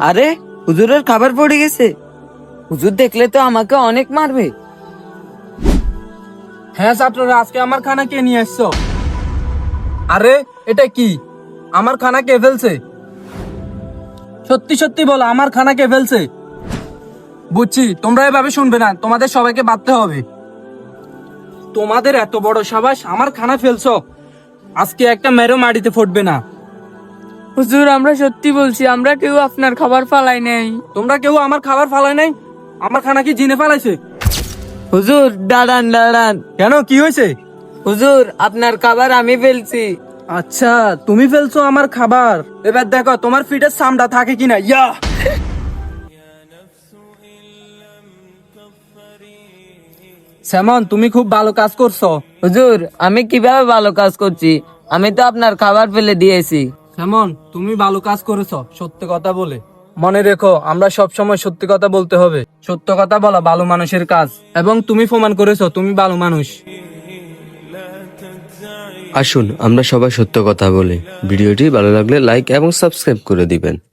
আরে হুজুরের খাবার পড়ে গেছে। হুজুর দেখলে তো আমাকে অনেক মারবে। হ্যাঁ ছাত্ররা, আজকে আমার খানা কে নিয়ে এসছো? আরে এটা কি? আমার খানা কে ফেলছে? সত্যি সত্যি বলো, আমার খানা কে ফেলছে? বুঝছি, তোমরা এভাবে শুনবে না, তোমাদের সবাইকে বাঁধতে হবে। তোমাদের এত বড় সাবাস, আমার খানা ফেলছো? আজকে একটা মেরো মাটিতে ফুটবে না। হুজুর, আমরা সত্যি বলছি, আমরা কেউ আপনার খাবার ফালাই নাই। তোমরা কেউ আমার খাবার ফালায় নাই? আমার খানা কি জিনে ফালাইছে? হুজুর দাঁড়ান দাঁড়ান। কেন, কি হয়েছে? হুজুর আপনার খাবার আমি ফেলছি। আচ্ছা, তুমি ফেলছো আমার খাবার। এবার দেখো তোমার ফিটের চামড়া থাকে কিনা। ইয়া! স্যামন, তুমি খুব ভালো কাজ করছো। হুজুর আমি কিভাবে ভালো কাজ করছি? আমি তো আপনার খাবার ফেলে দিয়েছি। স্যামন, তুমি ভালো কাজ করেছো সত্যি কথা বলে। মনে রেখো, আমরা সব সময় সত্যি কথা বলতে হবে। সত্য কথা বলা ভালো মানুষের কাজ, এবং তুমি প্রমাণ করেছো তুমি ভালো মানুষ। আসুন আমরা সবাই সত্য কথা বলি। ভিডিওটি ভালো লাগলে লাইক এবং সাবস্ক্রাইব করে দিবেন।